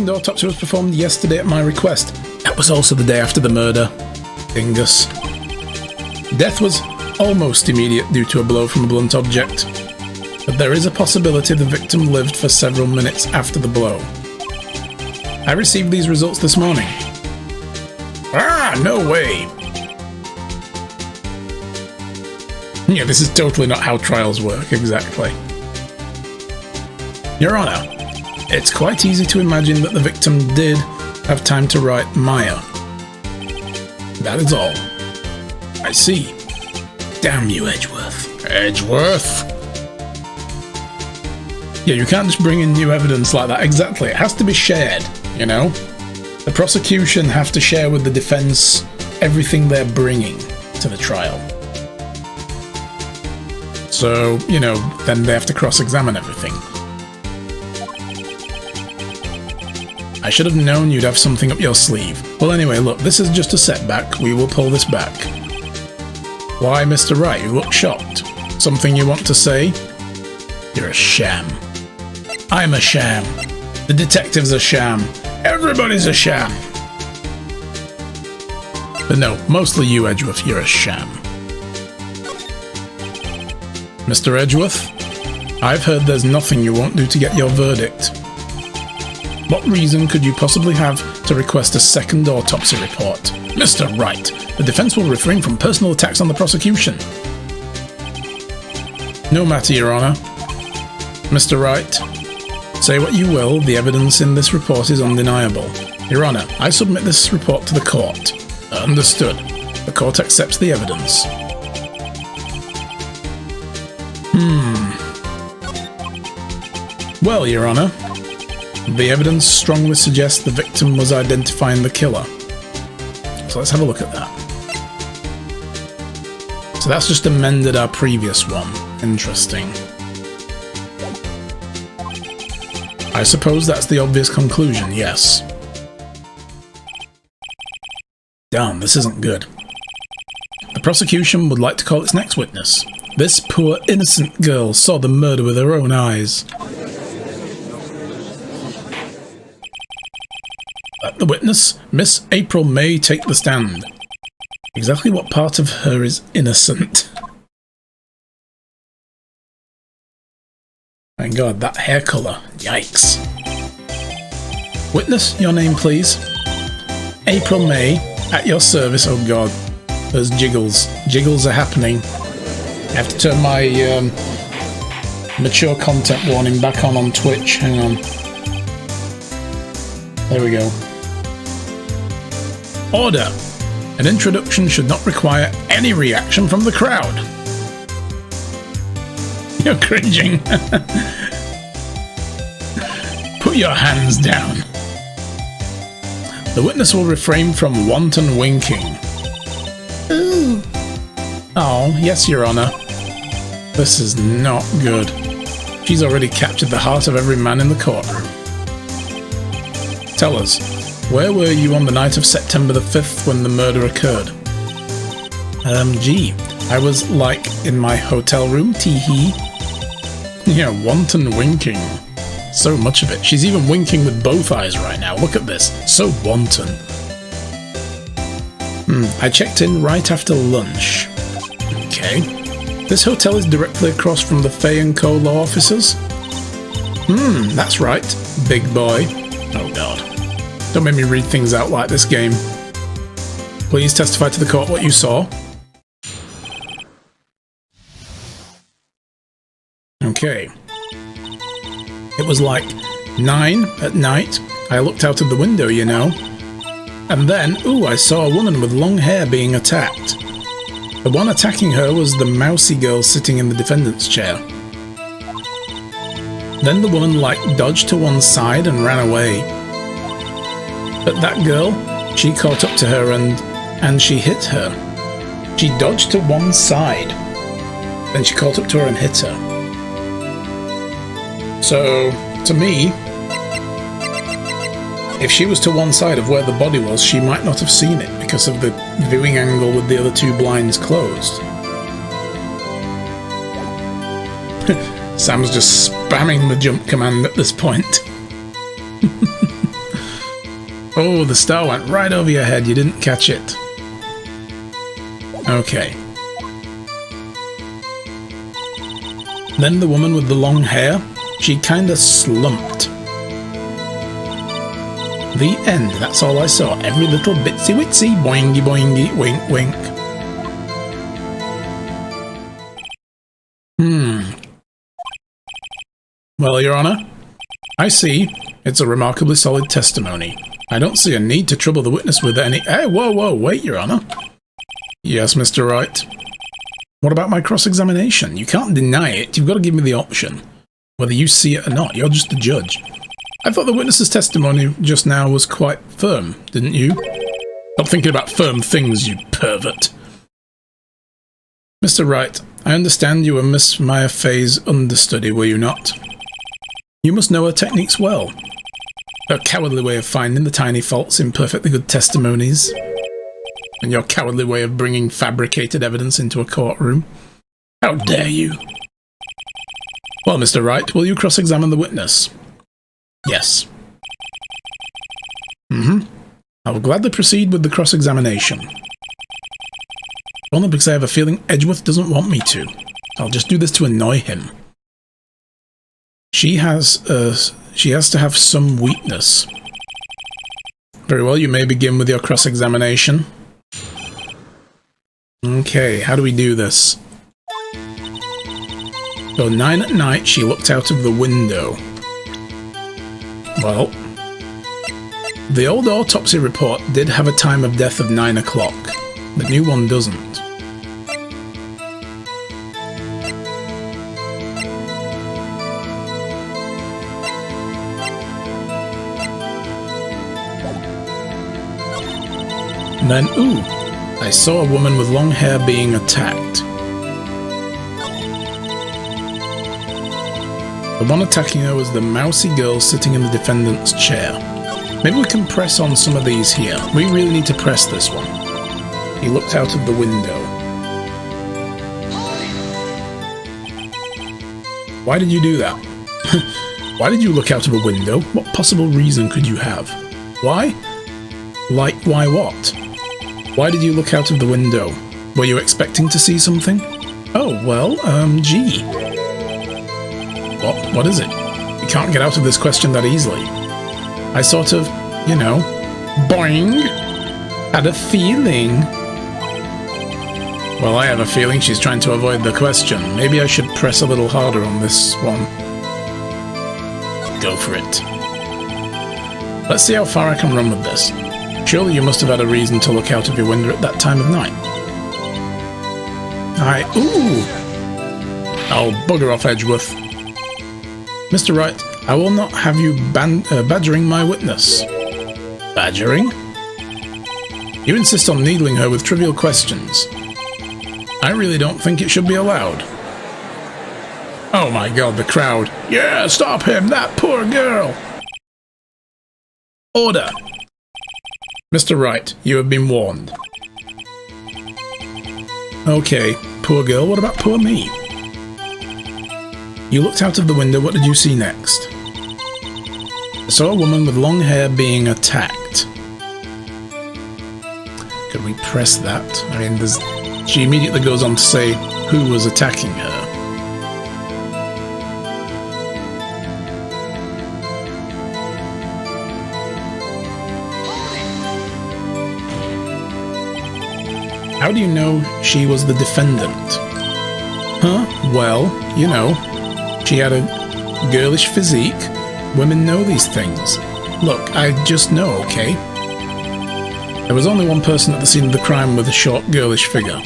second autopsy was performed yesterday at my request. That was also the day after the murder. Dingus. Death was almost immediate due to a blow from a blunt object, but there is a possibility the victim lived for several minutes after the blow. I received these results this morning. Ah, no way! Yeah, this is totally not how trials work, exactly. Your Honor, it's quite easy to imagine that the victim did have time to write Maya. That is all. I see. Damn you, Edgeworth. Edgeworth? Yeah, you can't just bring in new evidence like that. Exactly. It has to be shared, you know? The prosecution have to share with the defense everything they're bringing to the trial. So, you know, then they have to cross-examine everything. I should have known you'd have something up your sleeve. Well, anyway, look, this is just a setback. We will pull this back. Why, Mr. Wright, you look shocked. Something you want to say? You're a sham. I'm a sham. The detective's a sham. Everybody's a sham. But no, mostly you, Edgeworth, you're a sham. Mr. Edgeworth, I've heard there's nothing you won't do to get your verdict. What reason could you possibly have to request a second autopsy report? Mr. Wright, the defense will refrain from personal attacks on the prosecution. No matter, Your Honor. Mr. Wright, say what you will, the evidence in this report is undeniable. Your Honor, I submit this report to the court. Understood. The court accepts the evidence. Well, Your Honor, the evidence strongly suggests the victim was identifying the killer. So let's have a look at that. So that's just amended our previous one. Interesting. I suppose that's the obvious conclusion, yes. Damn, this isn't good. The prosecution would like to call its next witness. This poor innocent girl saw the murder with her own eyes. Let the witness, Miss April May, take the stand. Exactly what part of her is innocent? My God, that hair colour. Yikes. Witness, your name please. April May, at your service. Oh God, there's jiggles. Jiggles are happening. I have to turn my mature content warning back on Twitch. Hang on. There we go. Order! An introduction should not require any reaction from the crowd. You're cringing. Put your hands down. The witness will refrain from wanton winking. Ooh. Oh, yes, Your Honor. This is not good. She's already captured the heart of every man in the courtroom. Tell us, where were you on the night of September the 5th when the murder occurred? Gee, I was, like, in my hotel room, tee-hee. Yeah, wanton winking. So much of it. She's even winking with both eyes right now. Look at this. So wanton. I checked in right after lunch. Okay. This hotel is directly across from the Fay & Co. law offices? That's right, big boy. Oh God. Don't make me read things out like this game. Please testify to the court what you saw. Okay. It was like 9 at night. I looked out of the window, you know. And then, ooh, I saw a woman with long hair being attacked. The one attacking her was the mousy girl sitting in the defendant's chair. Then the woman, like, dodged to one side and ran away. But that girl, she caught up to her and she hit her. She dodged to one side. Then she caught up to her and hit her. So, to me, if she was to one side of where the body was, she might not have seen it because of the viewing angle with the other two blinds closed. Sam's just spamming the jump command at this point. Oh, the star went right over your head. You didn't catch it. Okay. Then the woman with the long hair, she kinda slumped. The end. That's all I saw. Every little bitsy witsy, boingy boingy, wink wink. Well, Your Honor, I see. It's a remarkably solid testimony. I don't see a need to trouble the witness with any— Hey, whoa, whoa, wait, Your Honor. Yes, Mr. Wright. What about my cross-examination? You can't deny it. You've got to give me the option. Whether you see it or not, you're just the judge. I thought the witness's testimony just now was quite firm, didn't you? Stop thinking about firm things, you pervert. Mr. Wright, I understand you were Miss Maya Fey's understudy, were you not? You must know her techniques well. Her cowardly way of finding the tiny faults in perfectly good testimonies. And your cowardly way of bringing fabricated evidence into a courtroom. How dare you? Well, Mr. Wright, will you cross-examine the witness? Yes. I will gladly proceed with the cross-examination. Only because I have a feeling Edgeworth doesn't want me to. I'll just do this to annoy him. She has to have some weakness. Very well, you may begin with your cross-examination. Okay, how do we do this? So 9 at night, she looked out of the window. Well, the old autopsy report did have a time of death of 9 o'clock. The new one doesn't. And then, ooh, I saw a woman with long hair being attacked. The one attacking her was the mousy girl sitting in the defendant's chair. Maybe we can press on some of these here. We really need to press this one. He looked out of the window. Why did you do that? Why did you look out of a window? What possible reason could you have? Why? Like, why what? Why did you look out of the window? Were you expecting to see something? Oh, well, gee. What is it? You can't get out of this question that easily. I sort of, you know, boing, had a feeling. Well, I have a feeling she's trying to avoid the question. Maybe I should press a little harder on this one. Go for it. Let's see how far I can run with this. Surely you must have had a reason to look out of your window at that time of night. Ooh! Oh, bugger off, Edgeworth. Mr. Wright, I will not have you badgering my witness. Badgering? You insist on needling her with trivial questions. I really don't think it should be allowed. Oh my god, the crowd. Yeah, stop him, that poor girl! Order! Mr. Wright, you have been warned. Okay, poor girl, what about poor me? You looked out of the window, what did you see next? I saw a woman with long hair being attacked. Could we press that? I mean, she immediately goes on to say who was attacking her. How do you know she was the defendant? Huh? Well, you know, she had a girlish physique. Women know these things. Look, I just know, okay? There was only one person at the scene of the crime with a short, girlish figure.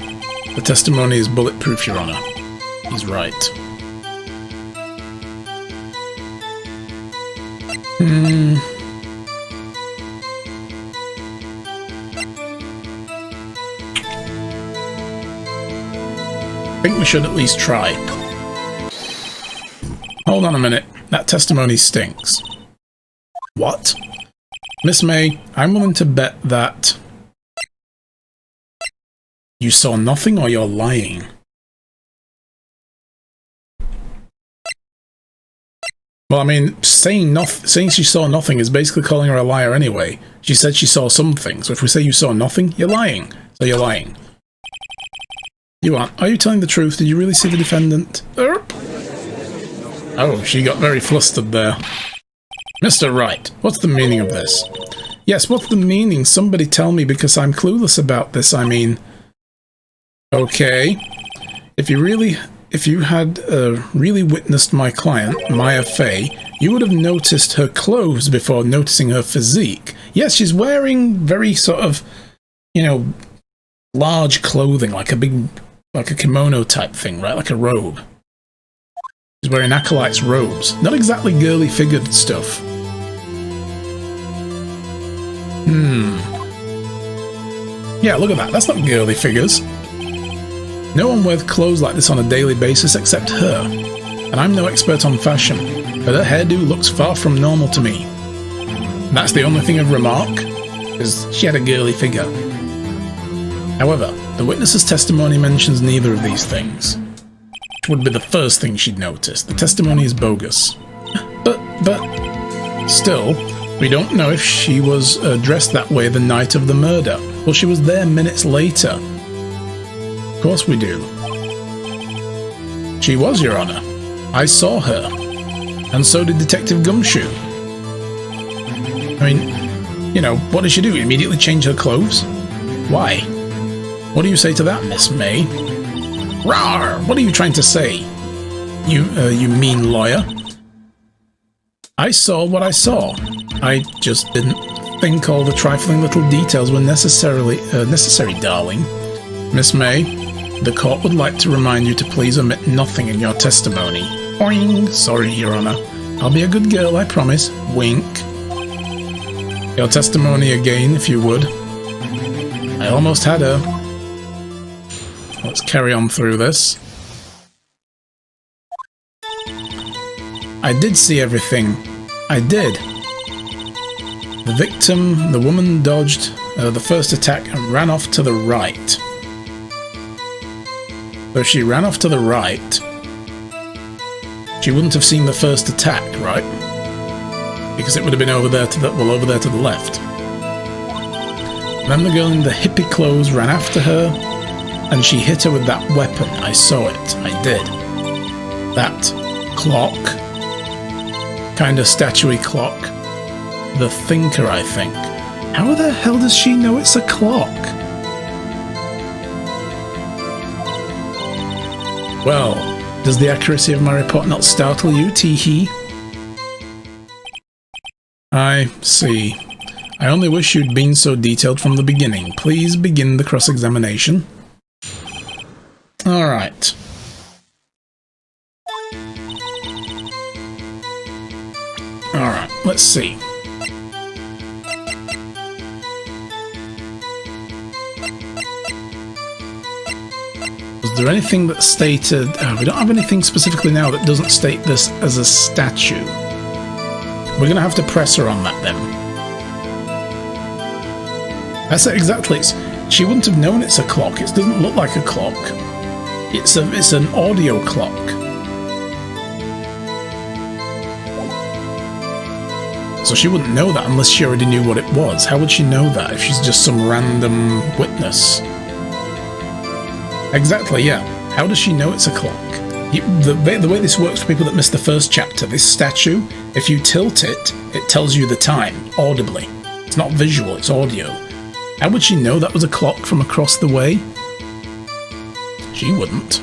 The testimony is bulletproof, Your Honor. He's right. I think we should at least try. Hold on a minute. That testimony stinks. What? Miss May, I'm willing to bet that you saw nothing or you're lying. Well, I mean, saying she saw nothing is basically calling her a liar anyway. She said she saw something, so if we say you saw nothing, you're lying. So you're lying. You aren't. Are you telling the truth? Did you really see the defendant? Oh, she got very flustered there. Mr. Wright, what's the meaning of this? Yes, what's the meaning? Somebody tell me, because I'm clueless about this, I mean. Okay. If you had really witnessed my client, Maya Fey, you would have noticed her clothes before noticing her physique. Yes, she's wearing very sort of, you know, large clothing, like a kimono type thing, right? Like a robe. She's wearing acolyte's robes. Not exactly girly figured stuff. Yeah, look at that. That's not girly figures. No one wears clothes like this on a daily basis except her. And I'm no expert on fashion, but her hairdo looks far from normal to me. That's the only thing of remark, is she had a girly figure. However, the witness's testimony mentions neither of these things, which would be the first thing she'd notice. The testimony is bogus. But still, we don't know if she was dressed that way the night of the murder. Well, she was there minutes later. Of course we do. She was, Your Honor. I saw her. And so did Detective Gumshoe. I mean, you know, what did she do? Immediately change her clothes? Why? What do you say to that, Miss May? Rawr! What are you trying to say? You mean lawyer? I saw what I saw. I just didn't think all the trifling little details were necessary, darling. Miss May, the court would like to remind you to please omit nothing in your testimony. Boing! Sorry, Your Honor. I'll be a good girl, I promise. Wink. Your testimony again, if you would. I almost had her. Let's carry on through this. I did see everything. I did. The victim, the woman, dodged the first attack and ran off to the right. So she ran off to the right. She wouldn't have seen the first attack, right? Because it would have been over there to the left. And then the girl in the hippie clothes ran after her, and she hit her with that weapon. I saw it. I did. That clock. Kind of statuey clock. The Thinker, I think. How the hell does she know it's a clock? Well, does the accuracy of my report not startle you, tee-hee? I see. I only wish you'd been so detailed from the beginning. Please begin the cross-examination. Alright. Alright, let's see. Was there anything that stated... we don't have anything specifically now that doesn't state this as a statue. We're going to have to press her on that then. That's it, exactly. She wouldn't have known it's a clock. It doesn't look like a clock. It's an audio clock. So she wouldn't know that unless she already knew what it was. How would she know that if she's just some random witness? Exactly, yeah. How does she know it's a clock? The way this works for people that missed the first chapter, this statue, if you tilt it, it tells you the time, audibly. It's not visual, it's audio. How would she know that was a clock from across the way? She wouldn't.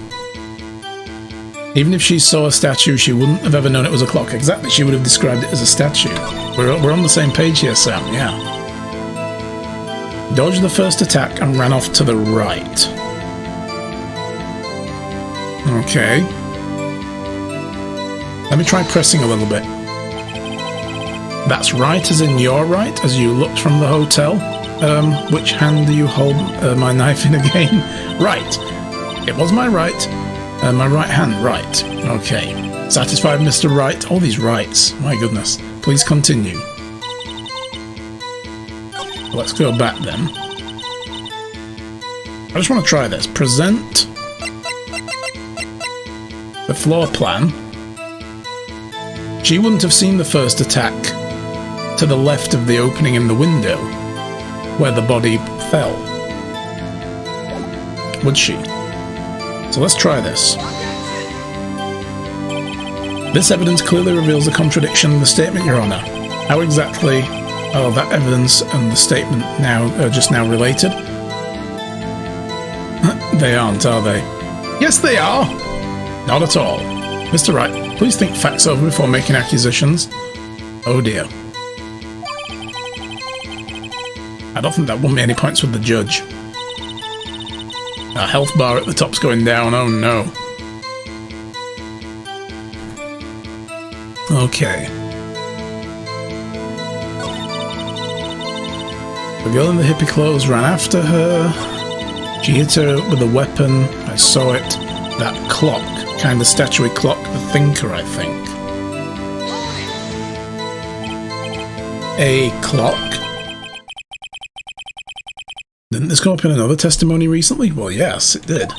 Even if she saw a statue, she wouldn't have ever known it was a clock. Exactly, she would have described it as a statue. We're on the same page here, Sam, yeah. Dodged the first attack and ran off to the right. Okay. Let me try pressing a little bit. That's right, as in your right, as you looked from the hotel. Which hand do you hold my knife in again? Right. It was my right. My right hand, right. Okay. Satisfied, Mr. Wright? All these rights. My goodness. Please continue. Let's go back then. I just want to try this. Present the floor plan She wouldn't have seen the first attack to the left of the opening in the window where the body fell, would she? So let's try this. This evidence clearly reveals a contradiction in the statement, Your Honor. How exactly are that evidence and the statement just now related? They aren't, are they? Yes, they are! Not at all. Mr. Wright, please think facts over before making accusations. Oh dear. I don't think that won me any points with the judge. Our health bar at the top's going down, oh no. Okay. The girl in the hippie clothes ran after her. She hit her with a weapon. I saw it. That clock. Kind of statuary clock. The thinker, I think. A clock? Didn't this come up in another testimony recently? Well, yes, it did.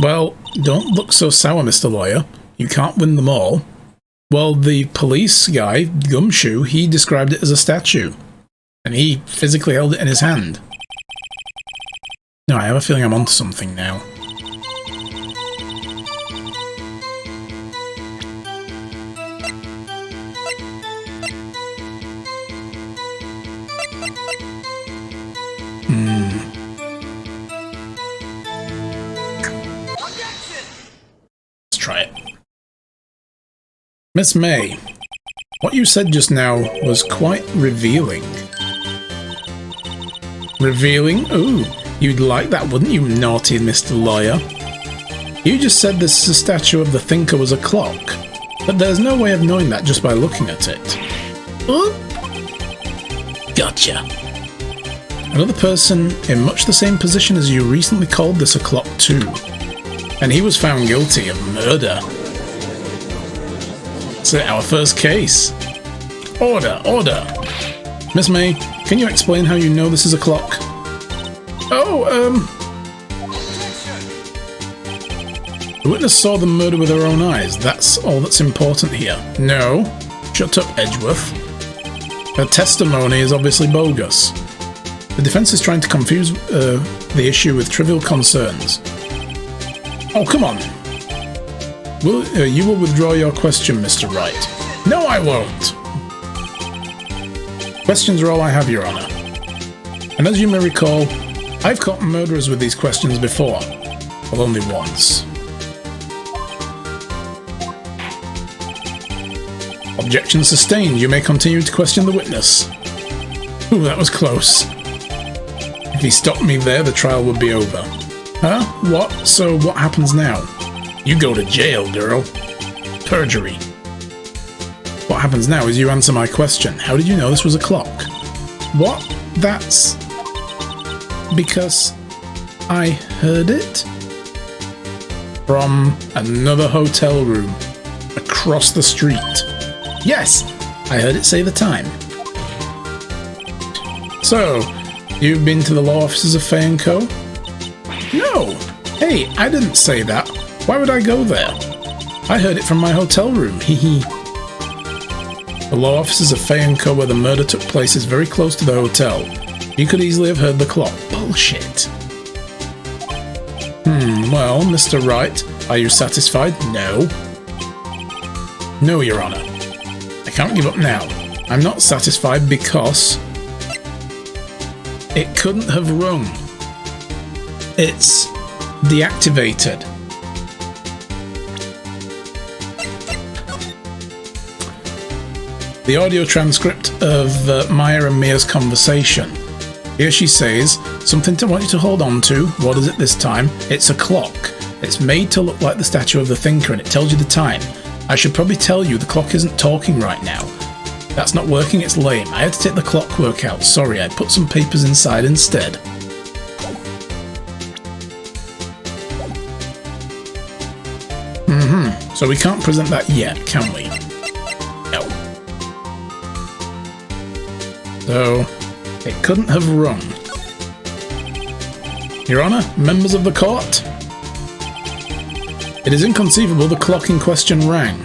Well, don't look so sour, Mr. Lawyer. You can't win them all. Well, the police guy, Gumshoe, he described it as a statue. And he physically held it in his hand. No, I have a feeling I'm onto something now. Let's try it. Miss May, what you said just now was quite revealing. Revealing? Ooh, you'd like that, wouldn't you, naughty Mr. Lawyer? You just said this statue of the thinker was a clock, but there's no way of knowing that just by looking at it. Oop. Gotcha. Another person in much the same position as you recently called this a clock too, and he was found guilty of murder. It's our first case. Order, order. Miss May, can you explain how you know this is a clock? The witness saw the murder with her own eyes. That's all that's important here. No. Shut up, Edgeworth. Her testimony is obviously bogus. The defense is trying to confuse the issue with trivial concerns. Oh, come on. You will withdraw your question, Mr. Wright. No, I won't. Questions are all I have, Your Honor. And as you may recall, I've caught murderers with these questions before. Well, only once. Objection sustained. You may continue to question the witness. Ooh, that was close. If he stopped me there, the trial would be over. Huh? What? So what happens now? You go to jail, girl. Perjury. What happens now is you answer my question. How did you know this was a clock? What? That's... because I heard it from another hotel room across the street. Yes, I heard it say the time. So, you've been to the law offices of Fay & Co? No! Hey, I didn't say that. Why would I go there? I heard it from my hotel room, hee hee. The law offices of Fay & Co where the murder took place is very close to the hotel. You could easily have heard the clock. Bullshit. Well, Mr. Wright, are you satisfied? No. No, Your Honor. I can't give up now. I'm not satisfied because... it couldn't have rung. It's deactivated. The audio transcript of Maya and Mia's conversation. Here she says, something to want you to hold on to. What is it this time? It's a clock. It's made to look like the statue of the thinker and it tells you the time. I should probably tell you the clock isn't talking right now. That's not working, it's lame. I had to take the clockwork out. Sorry, I put some papers inside instead. So we can't present that yet, can we? No. So, it couldn't have rung. Your Honour, members of the court? It is inconceivable the clock in question rang.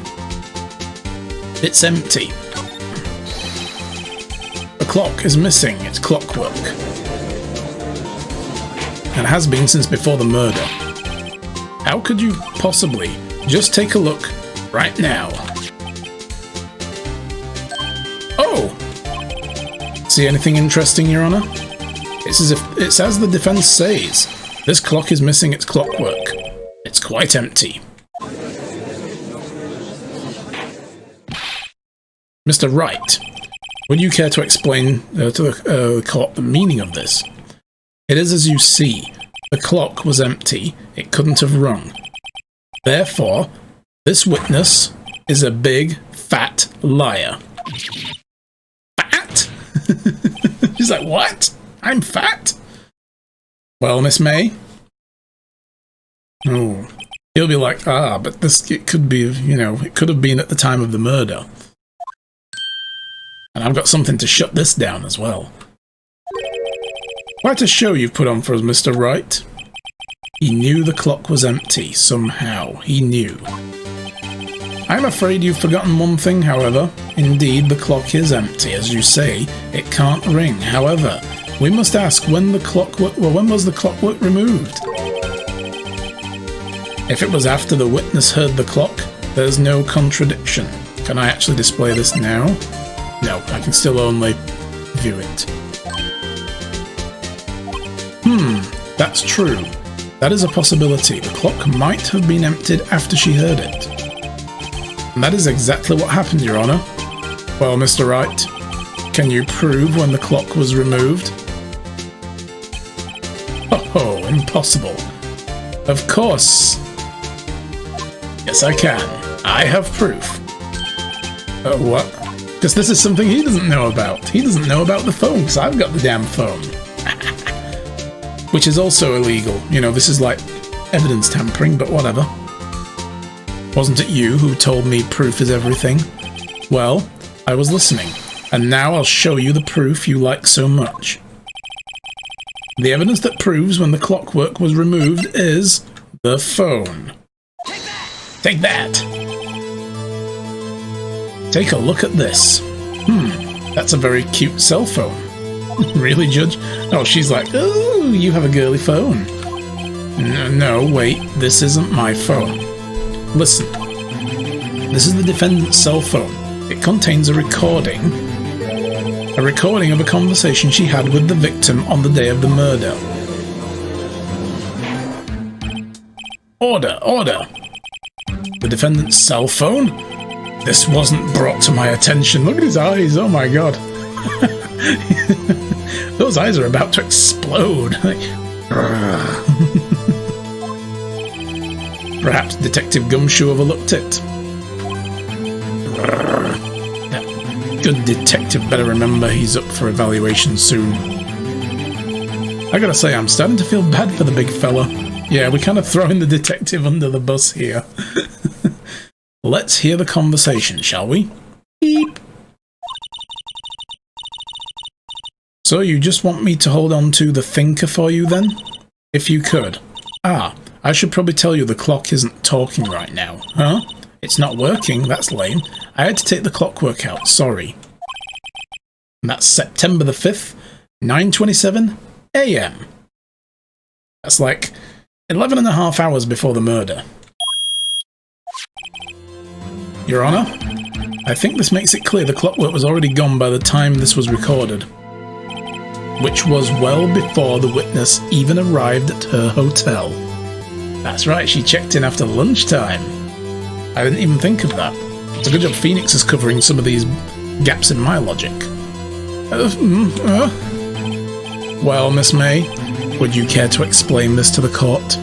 It's empty. The clock is missing its clockwork. And has been since before the murder. How could you possibly? Just take a look right now. Oh! See anything interesting, Your Honor? It's as the defense says. This clock is missing its clockwork. It's quite empty. Mr. Wright, would you care to explain to the court the meaning of this? It is as you see. The clock was empty. It couldn't have rung. Therefore, this witness is a big, fat liar. Fat? She's like, what? I'm fat? Well, Miss May? Oh. He'll be like, but it could be, it could have been at the time of the murder. And I've got something to shut this down as well. Quite a show you've put on for us, Mr. Wright. He knew the clock was empty, somehow. He knew. I'm afraid you've forgotten one thing, however. Indeed, the clock is empty. As you say, it can't ring. However, we must ask when was the clockwork removed? If it was after the witness heard the clock, there's no contradiction. Can I actually display this now? No, I can still only view it. That's true. That is a possibility. The clock might have been emptied after she heard it. And that is exactly what happened, Your Honor. Well, Mr. Wright, can you prove when the clock was removed? Oh, impossible. Of course. Yes, I can. I have proof. What? Because this is something he doesn't know about. He doesn't know about the phone, because I've got the damn phone. Which is also illegal. This is like evidence tampering, but whatever. Wasn't it you who told me proof is everything? Well, I was listening, and now I'll show you the proof you like so much. The evidence that proves when the clockwork was removed is the phone. Take that! Take a look at this. That's a very cute cell phone. Really, Judge? Oh, she's like, ooh, you have a girly phone. No, wait, this isn't my phone. Listen, this is the defendant's cell phone. It contains a recording of a conversation she had with the victim on the day of the murder. Order, order! The defendant's cell phone? This wasn't brought to my attention. Look at his eyes, oh my god. Those eyes are about to explode. Perhaps Detective Gumshoe overlooked it. That good detective better remember he's up for evaluation soon. I gotta say, I'm starting to feel bad for the big fella. Yeah, we're kind of throwing the detective under the bus here. Let's hear the conversation, shall we? Beep. So you just want me to hold on to the thinker for you then? If you could. I should probably tell you the clock isn't talking right now. Huh? It's not working, that's lame. I had to take the clockwork out, sorry. And that's September the 5th, 9:27 AM. That's like 11.5 hours before the murder. Your Honor, I think this makes it clear the clockwork was already gone by the time this was recorded. Which was well before the witness even arrived at her hotel. That's right, she checked in after lunchtime. I didn't even think of that. It's a good job Phoenix is covering some of these gaps in my logic. Well, Miss May, would you care to explain this to the court?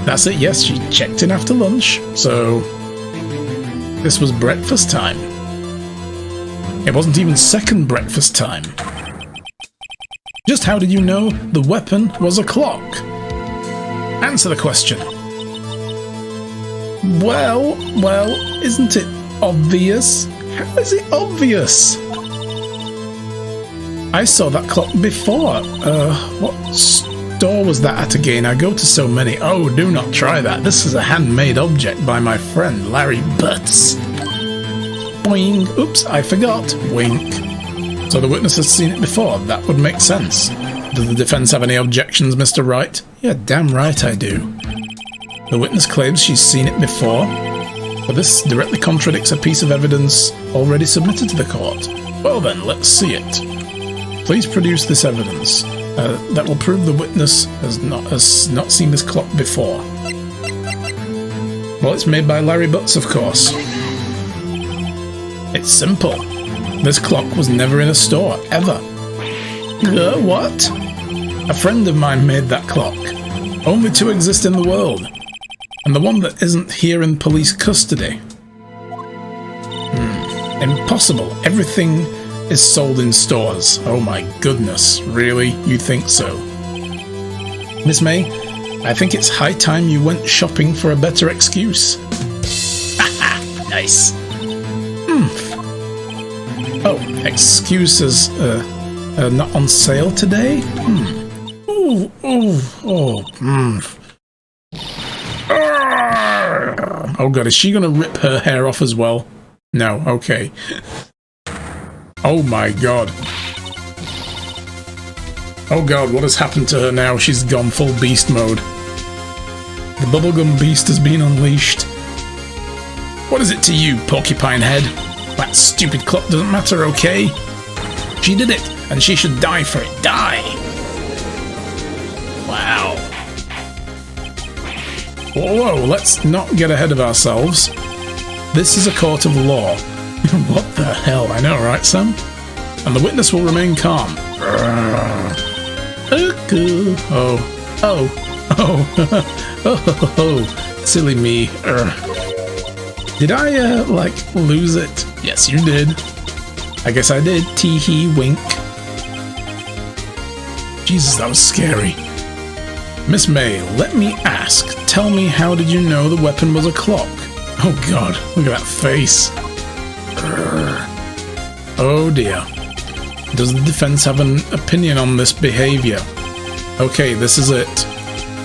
That's it, yes, she checked in after lunch, so this was breakfast time. It wasn't even second breakfast time. Just how did you know the weapon was a clock? Answer the question. Well, isn't it obvious? How is it obvious? I saw that clock before. What store was that at again? I go to so many. Oh, do not try that. This is a handmade object by my friend Larry Butts. Boing. Oops, I forgot. Wink. So the witness has seen it before. That would make sense. Does the defense have any objections, Mr. Wright? Yeah, damn right I do. The witness claims she's seen it before, but this directly contradicts a piece of evidence already submitted to the court. Well then, let's see it. Please produce this evidence that will prove the witness has not seen this clock before. Well, it's made by Larry Butts, of course. It's simple. This clock was never in a store, ever. What? A friend of mine made that clock. Only two exist in the world. And the one that isn't here in police custody. Impossible. Everything is sold in stores. Oh my goodness. Really? You think so? Miss May, I think it's high time you went shopping for a better excuse. Haha! Nice. Oh, excuses not on sale today? Ooh, ooh, oh, Oh god, is she gonna rip her hair off as well? No, okay. Oh my god. Oh god, what has happened to her now? She's gone full beast mode. The bubblegum beast has been unleashed. What is it to you, porcupine head? That stupid clock doesn't matter, okay? She did it, and she should die for it. Die! Wow. Whoa, let's not get ahead of ourselves. This is a court of law. What the hell? I know, right, Sam? And the witness will remain calm. Oh, silly me. Did I, like, lose it? Yes, you did. I guess I did. Tee-hee, wink. Jesus, that was scary. Miss May, let me ask. Tell me, how did you know the weapon was a clock? Oh god, look at that face. Oh dear. Does the defense have an opinion on this behavior? Okay, this is it.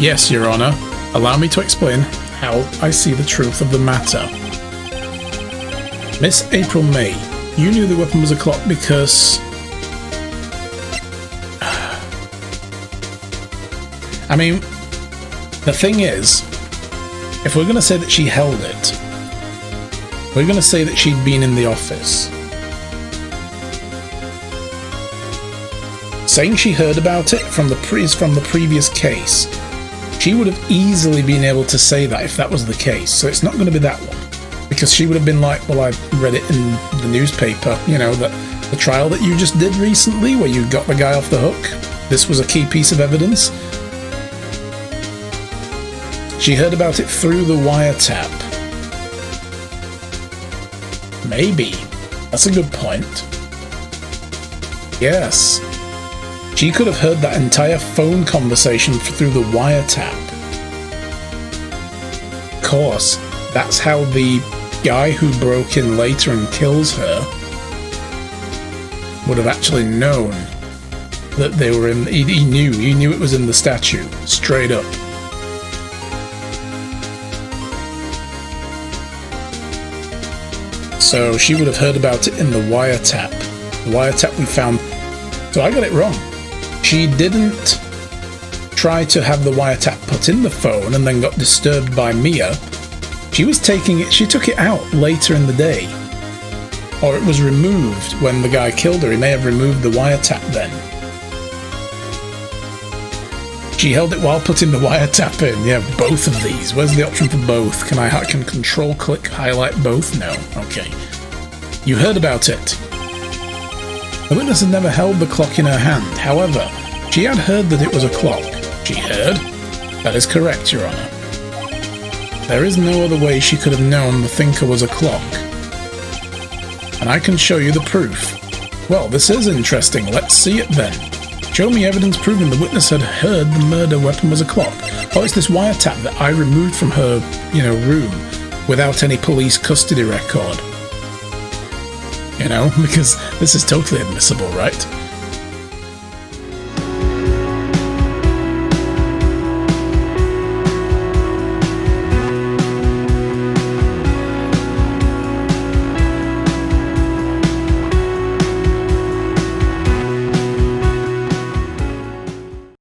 Yes, Your Honor. Allow me to explain how I see the truth of the matter. Miss April May, you knew the weapon was a clock because... I mean, the thing is, if we're going to say that she held it, we're going to say that she'd been in the office. Saying she heard about it from the previous case, she would have easily been able to say that if that was the case, so it's not going to be that one. Because she would have been like, well, I read it in the newspaper, you know, that the trial that you just did recently, where you got the guy off the hook, this was a key piece of evidence. She heard about it through the wiretap. Maybe. That's a good point. Yes. She could have heard that entire phone conversation through the wiretap. Of course, that's how the guy who broke in later and kills her would have actually known that they were in... He knew it was in the statute, straight up. So she would have heard about it in the wiretap. The wiretap we found... So I got it wrong. She didn't try to have the wiretap put in the phone and then got disturbed by Mia. She was taking it... She took it out later in the day. Or it was removed when the guy killed her. He may have removed the wiretap then. She held it while putting the wiretap in. Yeah, both of these. Where's the option for both? Can I control-click highlight both? No. Okay. You heard about it. The witness had never held the clock in her hand. However, she had heard that it was a clock. She heard? That is correct, Your Honor. There is no other way she could have known the thinker was a clock. And I can show you the proof. Well, this is interesting. Let's see it then. Show me evidence proving the witness had heard the murder weapon was a clock. Oh, it's this wiretap that I removed from her, room without any police custody record. Because this is totally admissible, right?